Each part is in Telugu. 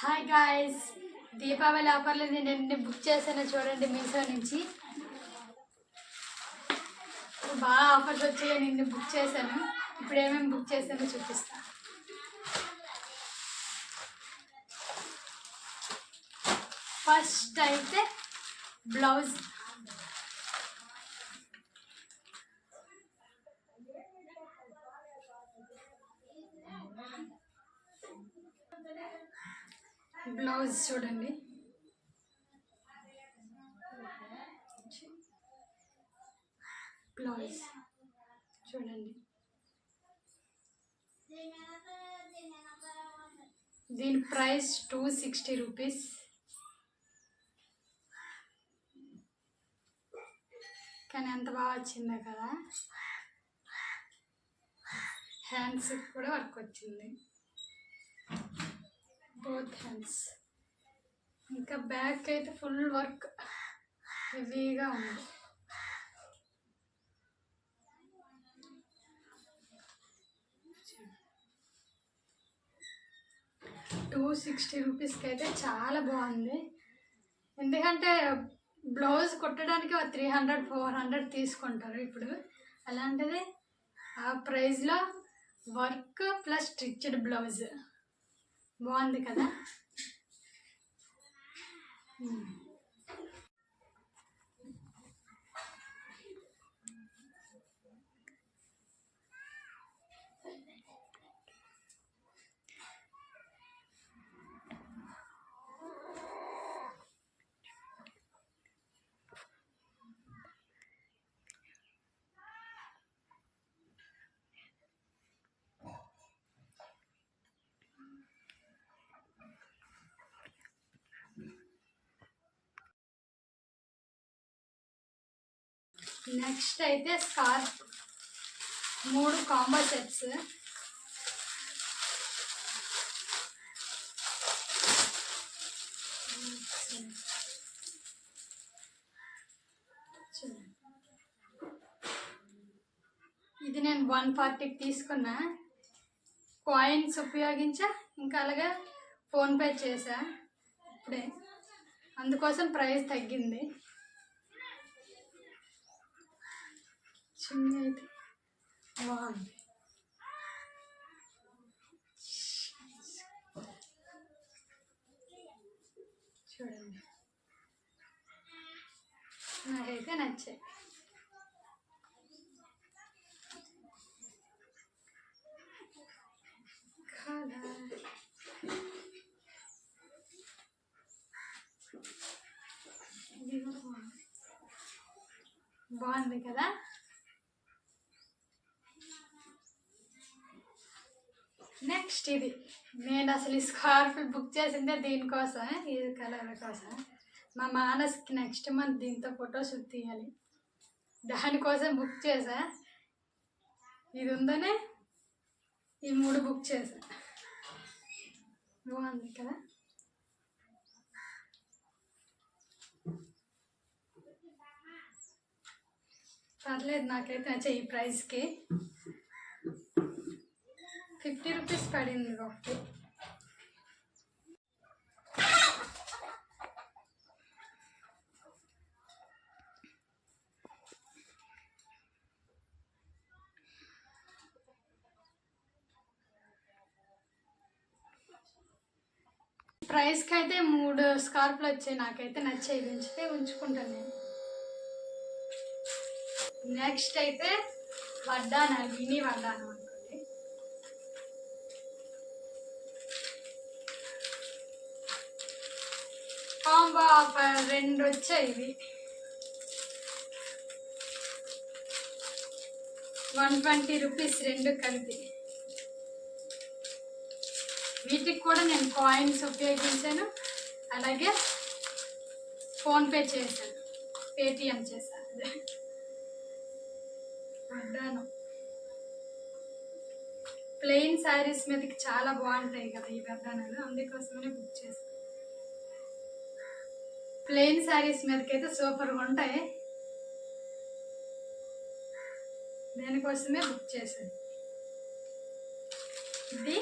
హాయ్ గాయ్స్, దీపావళి ఆఫర్లు నేను ఎన్ని బుక్ చేశానో చూడండి. మీషో నుంచి బాగా ఆఫర్స్ వచ్చాయి. నిన్ను బుక్ చేశాను. ఇప్పుడు ఏమేమి బుక్ చేశానో చూపిస్తా. ఫస్ట్ అయితే బ్లౌజ్. బ్లౌజ్ చూడండి. బ్లౌజ్ చూడండి. దీని ప్రైస్ 260 రూపీస్. కానీ ఎంత బాగా వచ్చిందో కదా. హ్యాండ్స్ కూడా వర్క్ వచ్చింది, బోత్ హ్యాండ్స్. ఇంకా బ్యాక్ అయితే ఫుల్ వర్క్ హెవీగా ఉంది. ₹260 అయితే చాలా బాగుంది. ఎందుకంటే బ్లౌజ్ కుట్టడానికి 300-400 తీసుకుంటారు ఇప్పుడు. అలాంటిది ఆ ప్రైస్లో వర్క్ ప్లస్ స్టిచ్డ్ బ్లౌజ్ బాగుంది కదా. నెక్స్ట్ అయితే స్కార్ఫ్ 3 కాంబో సెట్స్. ఇది నేను 140కి తీసుకున్నా. కాయిన్స్ ఉపయోగించా, ఇంకా అలాగే ఫోన్పే చేసా ఇప్పుడే, అందుకోసం ప్రైస్ తగ్గింది. చిన్న అయితే బాగుంది. చూడండి, నాకైతే నచ్చాయి. బాగుంది కదా. నెక్స్ట్ ఇది నేను అసలు ఈ స్కార్ఫ్ బుక్ చేసిందే దీనికోసం, ఈ కలర్ కోసం. మా మానస్కి నెక్స్ట్ మంత్ దీంతో ఫోటోషూట్ తీయాలి, దానికోసం బుక్ చేసా. ఇది ఉందనే ఈ 3 బుక్ చేసా. బాగుంది కదా. పర్లేదు, నాకైతే నచ్చాయి. ఈ ప్రైస్కి 50 రూపీస్ పడింది ఒకటి. ప్రైస్కి అయితే 3 స్కార్ఫ్లు వచ్చాయి. నాకైతే నచ్చాయి, ఉంచుకుంటాను నేను. నెక్స్ట్ అయితే వడ్డాన, మినీ వడ్డానం అనుకోండి. కాంబో ఆఫర్ 2 వచ్చాయి. ఇవి 120 రూపీస్ 2 కలిపి. వీటికి కూడా నేను కాయిన్స్ ఉపయోగించాను, అలాగే ఫోన్పే చేశాను, పేటిఎం చేశాను. వడ్డాను ప్లెయిన్ శారీస్ మీదకి చాలా బాగుంటాయి కదా ఈ వడ్డానాలు, అందుకోసమనే బుక్ చేశాను. ప్లెయిన్ శారీస్ మీదకి అయితే సూపర్గా ఉంటాయి, దానికోసమే బుక్ చేశాను. ఇది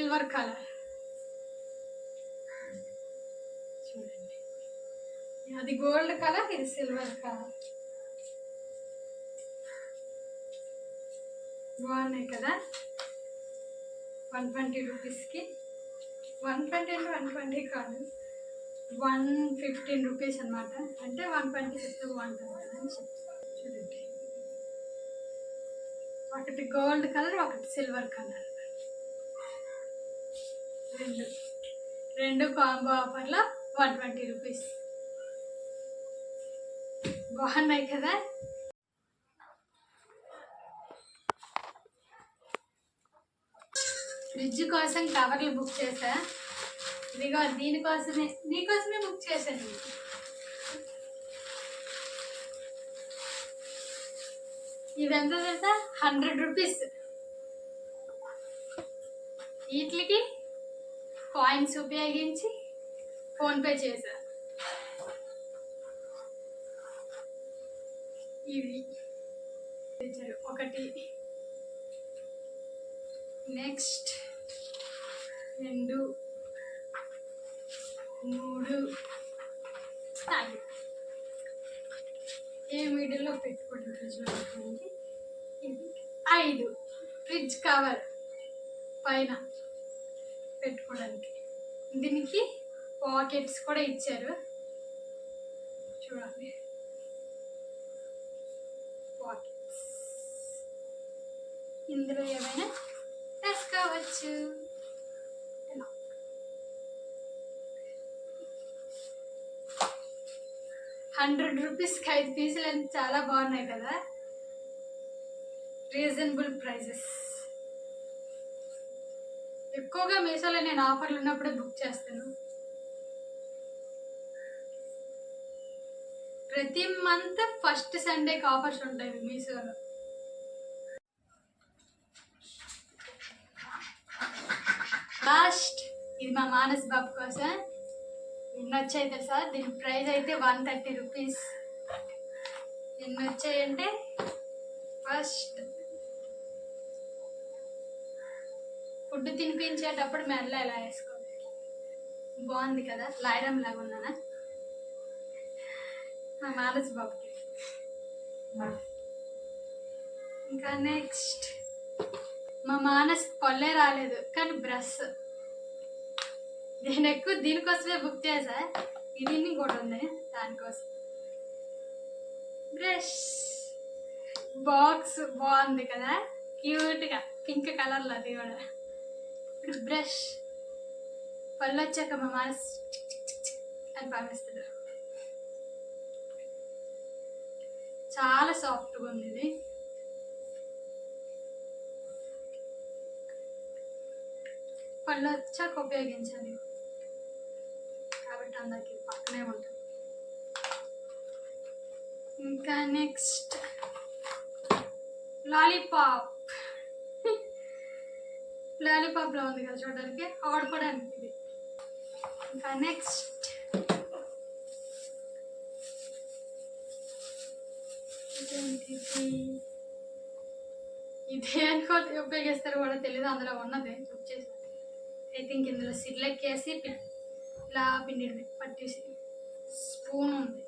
సిల్వర్ కలర్ చూడండి, అది గోల్డ్ కలర్, ఇది సిల్వర్ కలర్. బాగున్నాయి కదా. 120 రూపీస్కి, 120 అంటే 120 కాదు, 115 రూపీస్ అనమాట. అంటే 120 చెప్తే బాగుంటుంది కదా అని చెప్తాను. చూడండి, ఒకటి గోల్డ్ కలర్, ఒకటి సిల్వర్ కలర్, రెండు కాంబో ఆఫర్లో 120 రూపీస్. బాగున్నాయి కదా. ఫ్రిడ్జ్ కోసం కవర్లు బుక్ చేసా. ఇదిగో దీనికోసమే, నీకోసమే బుక్ చేశాను. ఇదెంత తెలుసా? 100 రూపీస్. వీటికి కాయిన్స్ ఉపయోగించి ఫోన్పే చేశా. ఇవి ఒకటి, నెక్స్ట్ 2, 3, ఏ మీడియంలో పెట్టుకోండి, ఫ్రిడ్జ్లో పెట్టుకోండి. ఇది 5 ఫ్రిడ్జ్ కవర్ పైన పెట్టుకోవడానికి. దీనికి పాకెట్స్ కూడా ఇచ్చారు చూడండి, పాకెట్స్. ఇందులో ఏమైనా వేసుకోవచ్చు. 100 రూపీస్కి 5 పీసులు అని చాలా బాగున్నాయి కదా. Reasonable prices. ఎక్కువగా మీషోలో నేను ఆఫర్లు ఉన్నప్పుడే బుక్ చేస్తాను. ప్రతి మంత్ ఫస్ట్ సండేకి ఆఫర్స్ ఉంటాయి మీషోలో. లాస్ట్, ఇది మా మానస్ బాబు కోసం. ఎన్ని వచ్చాయి తెలుసా? దీని ప్రైస్ అయితే 130 రూపీస్. ఎన్ని వచ్చాయంటే, ఫస్ట్ ఫుడ్ తినిపించేటప్పుడు మెల్ల ఎలా వేసుకోవాలి. బాగుంది కదా, లాయరం లాగా ఉన్నానా మా మానస్ బాబుకి. ఇంకా నెక్స్ట్, మా మానస్ పళ్ళే రాలేదు కానీ బ్రష్. నేను ఎక్కువ దీనికోసమే బుక్ చేసా. ఇది కూడా ఉంది దానికోసం. బ్రష్ బాక్స్ బాగుంది కదా, క్యూట్గా పింక్ కలర్లో. అది కూడా ఇప్పుడు బ్రష్ పళ్ళు వచ్చాక మా మానస్ అని పంపిస్తాడు. చాలా సాఫ్ట్గా ఉంది ఇది. పళ్ళు వచ్చాక ఉపయోగించాలి కాబట్టి అందరికి పక్కనే ఉంటుంది. ఇంకా నెక్స్ట్ లాలీపాప్. లాలీపాప్లో ఉంది కదా చూడడానికి, ఆడుకోవడానికి ఇది. ఇంకా నెక్స్ట్ ఇదే అనుకో ఉపయోగిస్తారు కూడా తెలియదు. అందులో ఉన్నది వచ్చేసి ఐ థింక్ ఇందులో సిడ్లెక్కేసి ఇలా పిండి పట్టేసి స్పూన్ ఉంది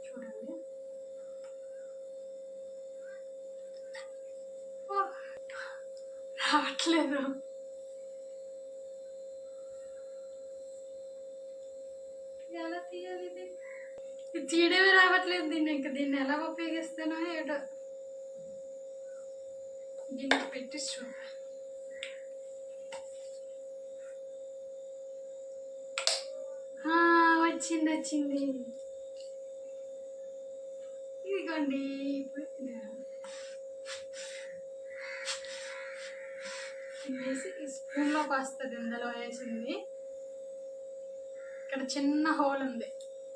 చూడండి. రావట్లేదు. ఎలా తీయాలి ఇది? తీయడమే రావట్లేదు దీన్ని. ఇంకా దీన్ని ఎలా ఉపయోగిస్తానో ఏటో. దీన్ని పెట్టి చూడ. వచ్చింది వచ్చింది. ఇదిగోండి. ఇప్పుడు వేసి ఈ స్పూన్లోకి వస్తుంది. ఇందులో వేసింది ఇక్కడ చిన్న హోల్ ఉంది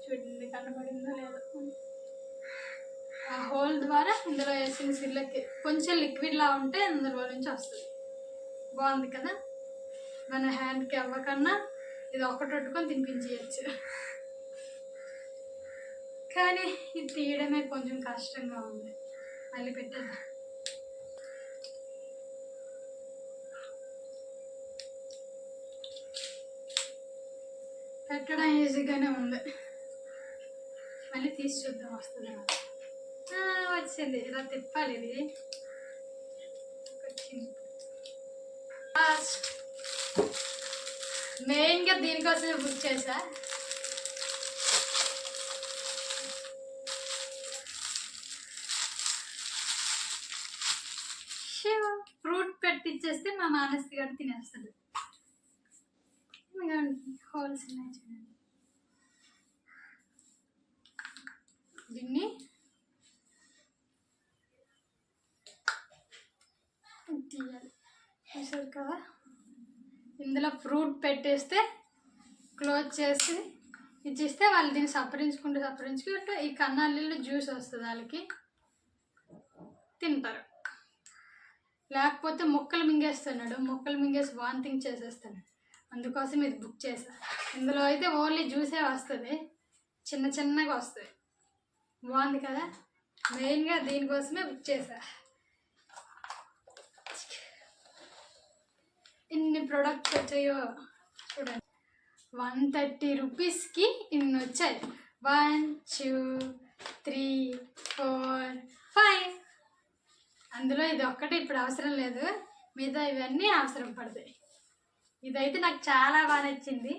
చూడండి, కనబడిందో లేదో. ఆ హోల్ ద్వారా ఇందులో వేసిన సిల్లకి కొంచెం లిక్విడ్లా ఉంటే అందులో నుంచి వస్తుంది. బాగుంది కదా. మన హ్యాండ్కి అవ్వకన్నా ఇది ఒకటి పెట్టుకొని తినిపించవచ్చు. కానీ ఇది తీయడమే కొంచెం కష్టంగా ఉంది. మళ్ళీ పెట్టేద్దాం. పెట్టడం ఈజీగానే ఉంది. మళ్ళీ తీసి చూద్దాం వస్తుంది. వచ్చింది. ఇలా తిప్పాలి. ఇది వచ్చింది. మెయిన్గా దీనికోసమే బుక్ చేశా. ఫ్రూట్ పెట్టిచ్చేస్తే మా మానసి గారు తినేస్తాడు. హోల్స్ ఉన్నాయి చూడండి. దీన్ని తీయాలి. చూసారు కదా, ఇందులో ఫ్రూట్ పెట్టేస్తే క్లోజ్ చేసి ఇచ్చేస్తే వాళ్ళు దీన్ని సపరించుకుంటూ ఈ కన్నాళ్ళలో జ్యూస్ వస్తుంది, వాళ్ళకి తింటారు. లేకపోతే మొక్కలు మింగేసి వాంతింగ్ చేసేస్తాడు. అందుకోసం ఇది బుక్ చేశా. ఇందులో అయితే ఓన్లీ జ్యూసే వస్తుంది, చిన్నగా వస్తుంది. బాగుంది కదా, మెయిన్గా దీనికోసమే బుక్ చేశా. ఇన్ని ప్రొడక్ట్స్ వచ్చాయో చూడండి. 130 రూపీస్కి ఇన్ని వచ్చాయి. 1 2 3 4 5. అందులో ఇది ఒక్కటే ఇప్పుడు అవసరం లేదు, మిగతా ఇవన్నీ అవసరం పడతాయి. ఇదైతే నాకు చాలా బాగా నచ్చింది.